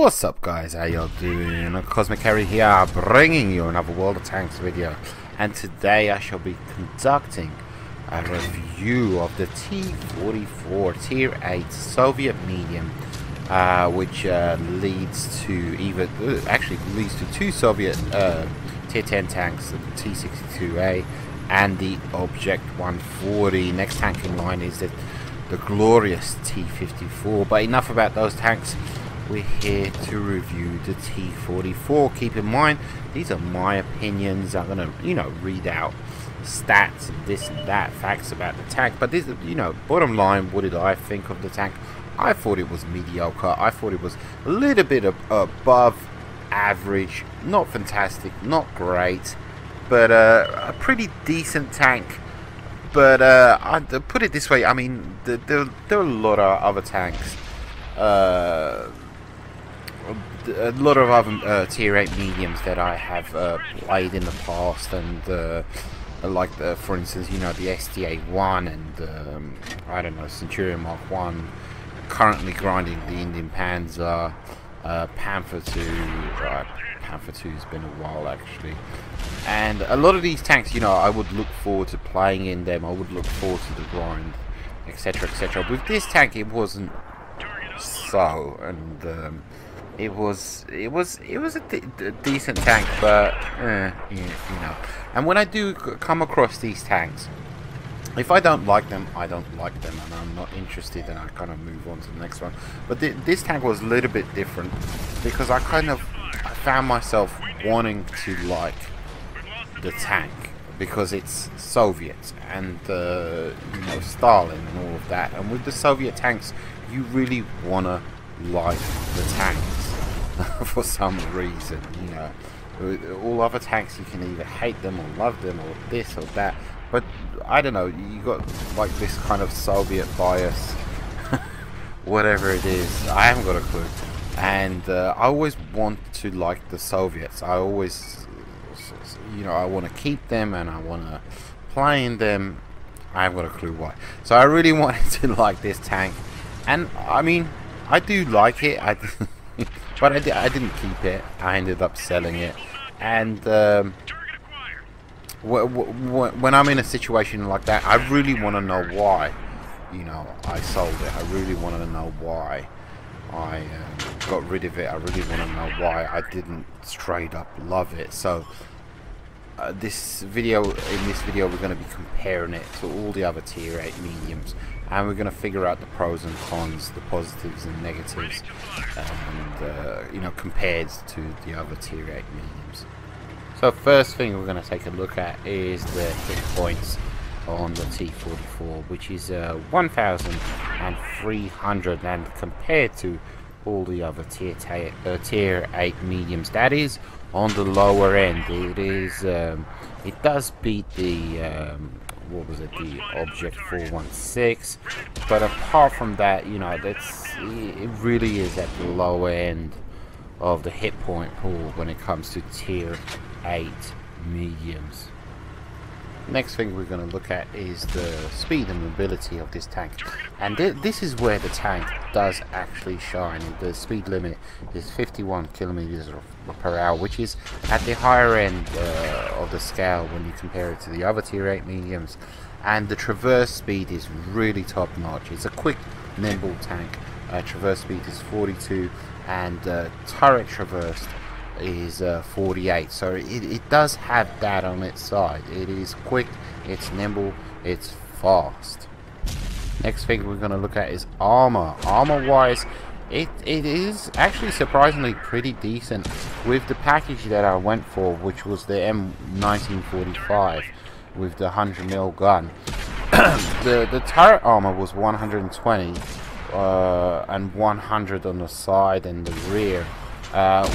What's up guys, how y'all doing? Cosmic Harry here, bringing you another World of Tanks video. And today I shall be conducting a review of the T-44 Tier 8 Soviet medium, which leads to two Soviet Tier 10 tanks, the T-62A and the Object 140. Next tank in line is the glorious T-54. But enough about those tanks. We're here to review the T-44. Keep in mind, these are my opinions. I'm gonna, read out stats and this and that, facts about the tank. But this, bottom line, what did I think of the tank? I thought it was mediocre. I thought it was a little bit above average, not fantastic, not great, but a pretty decent tank. But I'd put it this way. I mean, there are a lot of other tanks. A lot of other Tier 8 mediums that I have played in the past, and for instance, the STA-1 and I don't know, Centurion Mark 1, currently grinding the Indian Panzer, Panther 2. Panther 2's been a while actually, and a lot of these tanks, I would look forward to playing in them. I would look forward to the grind, etc., etc. With this tank, it wasn't so, and it was a decent tank, but And when I do come across these tanks, if I don't like them, I don't like them, and I'm not interested, and I kind of move on to the next one. But this tank was a little bit different because I found myself wanting to like the tank because it's Soviet and Stalin and all of that. And with the Soviet tanks, you really wanna like the tanks for some reason. All other tanks, you can either hate them or love them or this or that, but I don't know, you got like this kind of Soviet bias whatever it is, I haven't got a clue. And I always want to like the Soviets. I always, I want to keep them and I want to play in them. I haven't got a clue why. So I really wanted to like this tank, and I mean, I do like it. But I didn't keep it. I ended up selling it. And when I'm in a situation like that, I really want to know why, I sold it. I really want to know why I got rid of it. I really want to know why I didn't straight up love it. So in this video, we're going to be comparing it to all the other Tier 8 mediums, and we're going to figure out the pros and cons, the positives and negatives, and compared to the other Tier 8 mediums. So first thing we're going to take a look at is the hit points on the T-44, which is 1,300, and compared to all the other Tier 8 mediums, that is on the lower end. It is it does beat the what was it, the Object 416, but apart from that, it really is at the lower end of the hit point pool when it comes to Tier 8 mediums. Next thing we're going to look at is the speed and mobility of this tank, and this is where the tank does actually shine. The speed limit is 51 kilometers per hour, which is at the higher end of the scale when you compare it to the other Tier 8 mediums, and the traverse speed is really top notch. It's a quick, nimble tank. Traverse speed is 42, and turret traversed is 48, so it does have that on its side. It is quick, it's nimble, it's fast. Next thing we're going to look at is armor. Armor wise, it is actually surprisingly pretty decent with the package that I went for, which was the M1945 with the 100mm gun. the turret armor was 120 and 100 on the side and the rear,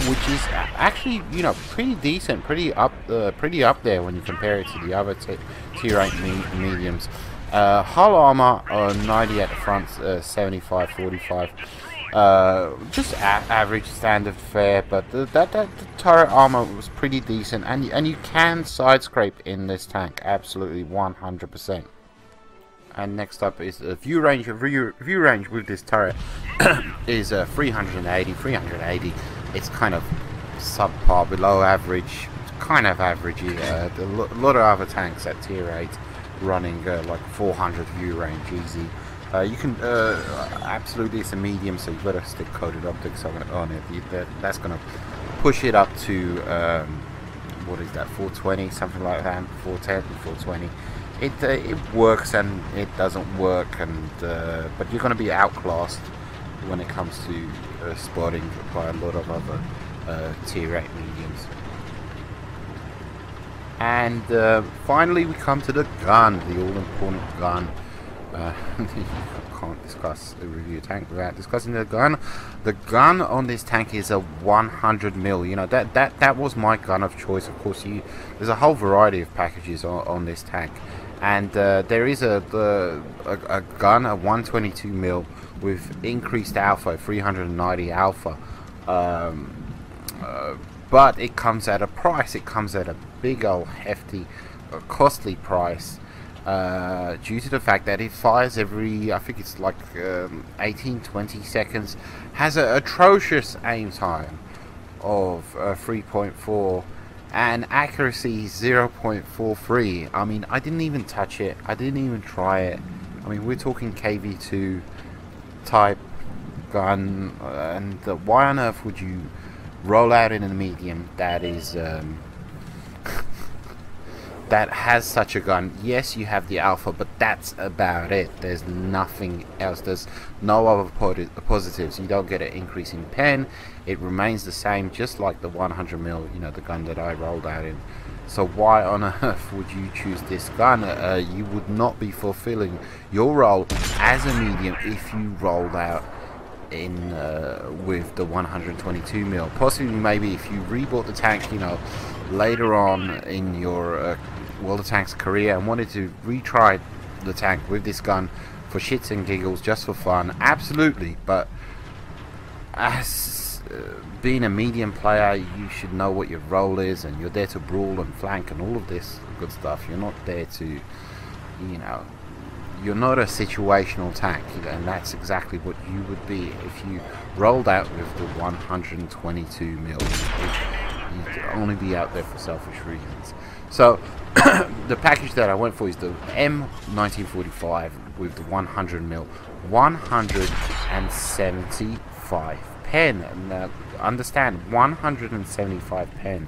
which is actually pretty decent, pretty up there when you compare it to the other Tier 8 mediums. Hull armor 90 at the front, 75/45. Just average standard fare, but the turret armor was pretty decent, and you can side scrape in this tank, absolutely 100%. And next up is a view range. View range with this turret is 380. 380. It's kind of subpar, below average, kind of averagey. A lot of other tanks at tier 8 running like 400 view range easy. You can absolutely, it's a medium, so you've got a stick coated optics on it. That's going to push it up to what is that, 420, something like that, 410, 420. It works and it doesn't work, and but you're going to be outclassed when it comes to spotting by a lot of other tier 8 mediums. And finally we come to the gun, the all-important gun. You can't discuss a review tank without discussing the gun. The gun on this tank is a 100mm. You know, that was my gun of choice. Of course, there's a whole variety of packages on this tank, and there is a gun, a 122mm with increased alpha, 390 alpha. But it comes at a price. It comes at a big old hefty, costly price. Due to the fact that it fires every, I think it's like 18-20 seconds, has an atrocious aim time of 3.4 and accuracy 0.43. I mean, I didn't even touch it, I didn't even try it. I mean, we're talking KV2 type gun, and why on earth would you roll out in a medium that is that has such a gun? Yes, you have the alpha, but that's about it. There's nothing else. There's no other positives. You don't get an increase in pen. It remains the same, just like the 100mm, you know, the gun that I rolled out in. So why on earth would you choose this gun? You would not be fulfilling your role as a medium if you rolled out in with the 122mm. Possibly, maybe if you rebought the tank, you know, later on in your World of Tanks career and wanted to retry the tank with this gun for shits and giggles, just for fun, absolutely. But as being a medium player, you should know what your role is, and you're there to brawl and flank and all of this good stuff. You're not there to, you know, you're not a situational tank, and that's exactly what you would be if you rolled out with the 122mm. You'd only be out there for selfish reasons. So the package that I went for is the M1945 with the 100mm, 175 pen. And understand, 175 pen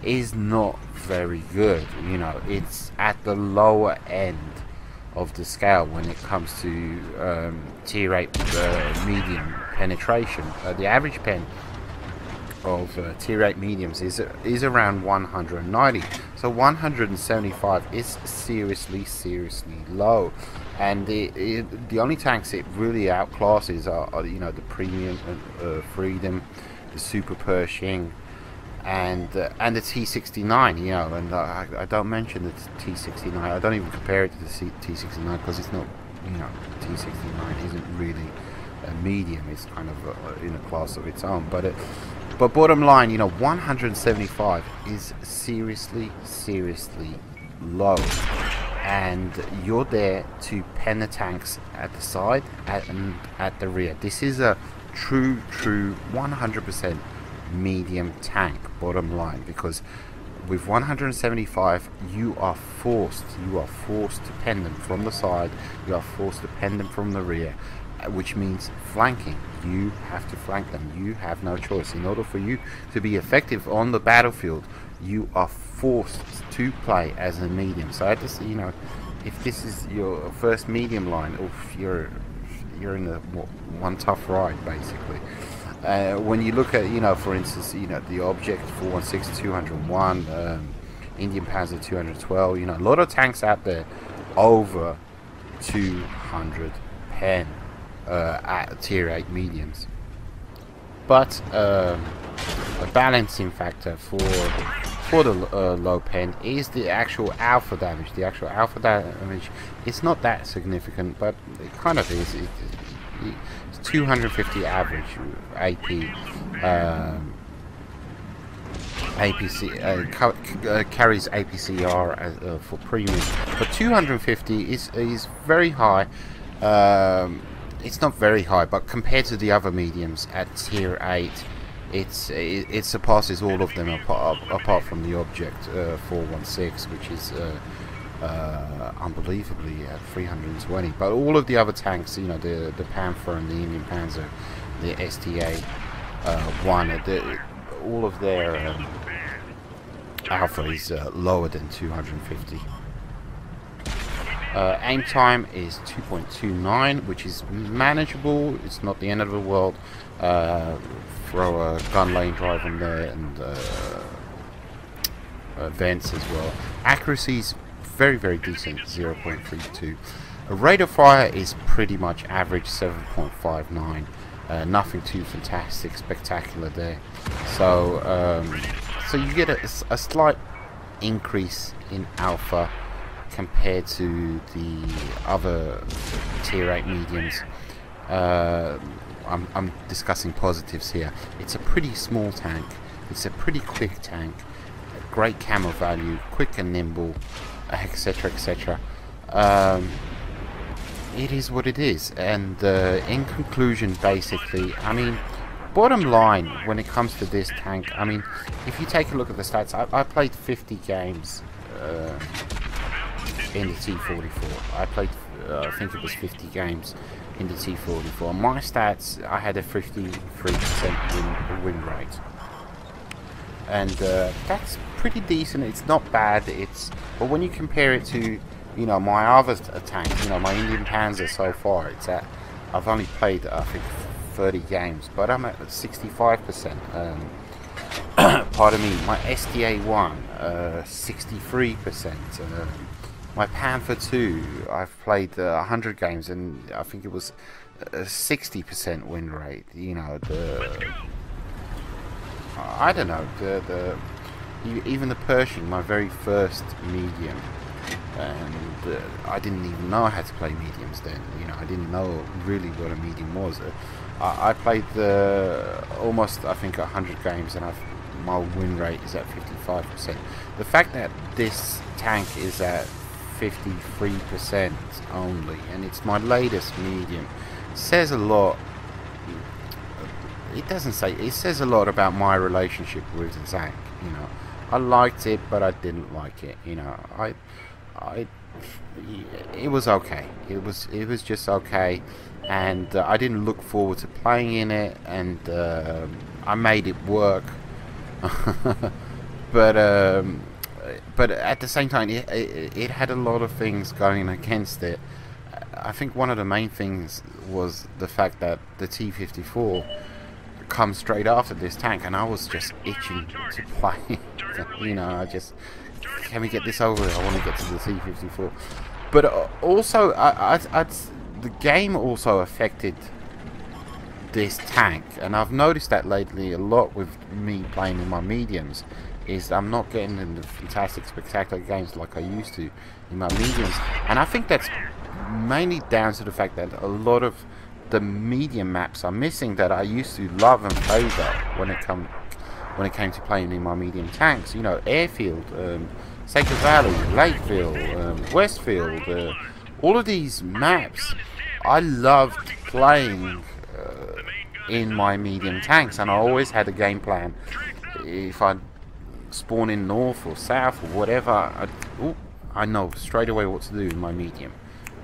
is not very good. You know, it's at the lower end of the scale when it comes to tier 8 medium penetration. The average pen of tier 8 mediums is around 190, so 175 is seriously low. And the only tanks it really outclasses are you know, the premium Freedom, the Super Pershing, and the T69, you know. And I don't mention the T69, I don't even compare it to the T69 because it's not, you know, T69 isn't really a medium, it's kind of in a class of its own. But bottom line, you know, 175 is seriously low, and you're there to pen the tanks at the side and at the rear. This is a true 100% medium tank, bottom line, because with 175 you are forced to pen them from the side, you are forced to pen them from the rear, which means flanking. You have to flank them. You have no choice. In order for you to be effective on the battlefield, you are forced to play as a medium. So I just, you know, if this is your first medium line, oof, you're in a one tough ride basically. When you look at, you know, for instance, you know, the Object 416-201, Indian Panzer 212, you know, a lot of tanks out there over 200 pen at tier 8 mediums. But a balancing factor for the low pen is the actual alpha damage. The actual alpha damage, it's not that significant, but it kind of is. It's 250 average AP. carries APCR for premium, but 250 is very high. It's not very high, but compared to the other mediums at tier 8, it surpasses all of them apart from the Object 416, which is unbelievably at 320. But all of the other tanks, you know, the Panther and the Indian Panzer, the STA 1, all of their alpha is lower than 250. Aim time is 2.29, which is manageable. It's not the end of the world. Throw a gun lane drive in there and vents as well. Accuracy is very, very decent, 0.32. A rate of fire is pretty much average, 7.59. Nothing too fantastic, spectacular there. So, so you get a slight increase in alpha compared to the other tier 8 mediums. I'm discussing positives here. It's a pretty small tank. It's a pretty quick tank. Great camo value, quick and nimble, etc., etc. It is what it is. And in conclusion, basically, I mean, bottom line when it comes to this tank, I mean, if you take a look at the stats, I played 50 games in the T-44. I played, I think it was 50 games in the T-44. My stats, I had a 53% win rate, and that's pretty decent. It's not bad. But when you compare it to, you know, my other tanks, you know, my Indian Panzer so far, it's at, I've only played I think 30 games, but I'm at 65%. Pardon me, my STA 1, 63%. My Panther 2, I've played 100 games, and I think it was a 60% win rate. You know, I don't know, even the Pershing, my very first medium, and I didn't even know how to play mediums then. You know, I didn't know really what a medium was. I played almost, I think, 100 games, and my win rate is at 55%. The fact that this tank is at 53% only, and it's my latest medium, says a lot. It doesn't say, it says a lot about my relationship with the tank. You know, I liked it, but I didn't like it. You know, it was okay. It was just okay, and I didn't look forward to playing in it, and I made it work. But at the same time, it had a lot of things going against it. I think one of the main things was the fact that the T-44 comes straight after this tank, and I was just itching to play. You know, can we get this over with? I want to get to the T-54. But also, the game also affected this tank, and I've noticed that lately a lot with me playing in my mediums, is I'm not getting in the fantastic, spectacular games like I used to in my mediums, and I think that's mainly down to the fact that a lot of the medium maps are missing that I used to love and favour when it came to playing in my medium tanks. You know, Airfield, Sacred Valley, Lakefield, Westfield, all of these maps I loved playing in my medium tanks, and I always had a game plan. If I spawn in north or south or whatever, I know straight away what to do in my medium.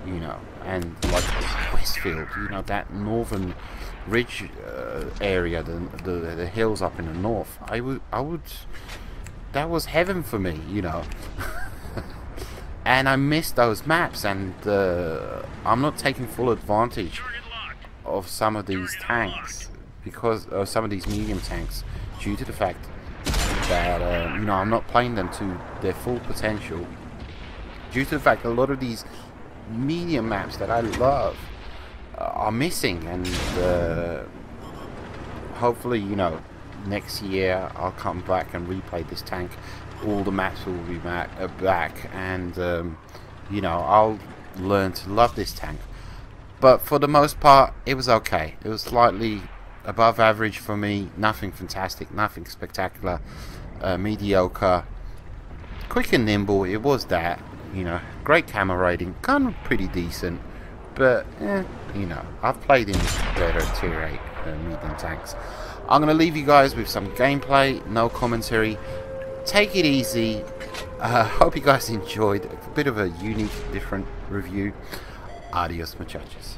You know, and like Westfield, you know, that northern ridge area, the hills up in the north, I would that was heaven for me, you know. And I missed those maps, and I'm not taking full advantage of some of these tanks, because some of these medium tanks, due to the fact that you know, I'm not playing them to their full potential, due to the fact that a lot of these medium maps that I love are missing. And hopefully, you know, next year I'll come back and replay this tank. All the maps will be back, and you know, I'll learn to love this tank. But for the most part, it was okay. It was slightly above average for me. Nothing fantastic, nothing spectacular. mediocre. Quick and nimble, it was that. You know, great camera rating, gun pretty decent, but you know, I've played in better tier 8 medium tanks. I'm gonna leave you guys with some gameplay, no commentary. Take it easy. Hope you guys enjoyed a bit of a unique, different review. Adios, muchachos.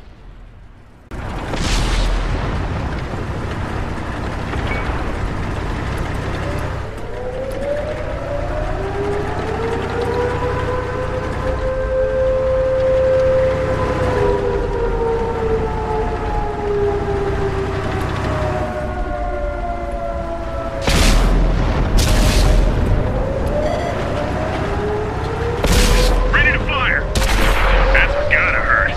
Ready to fire! That's gotta hurt.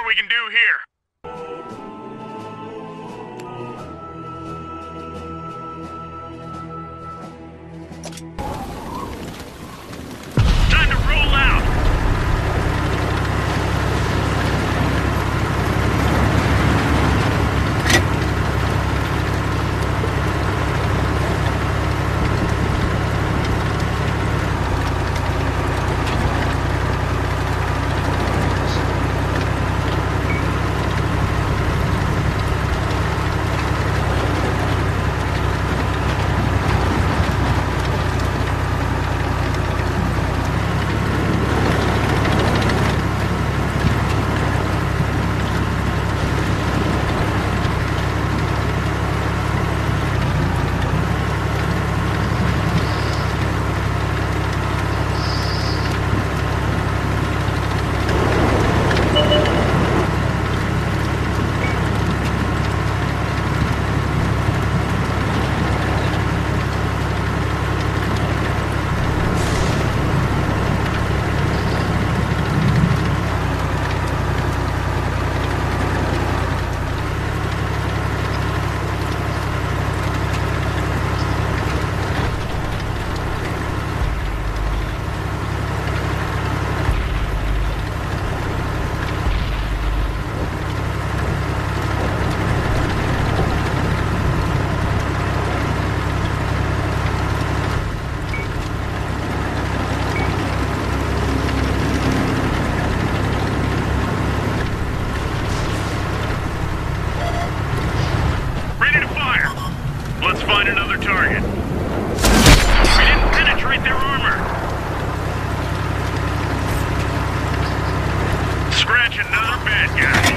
we can do here. Time to roll out. Let's find another target. We didn't penetrate their armor. Scratch another bad guy.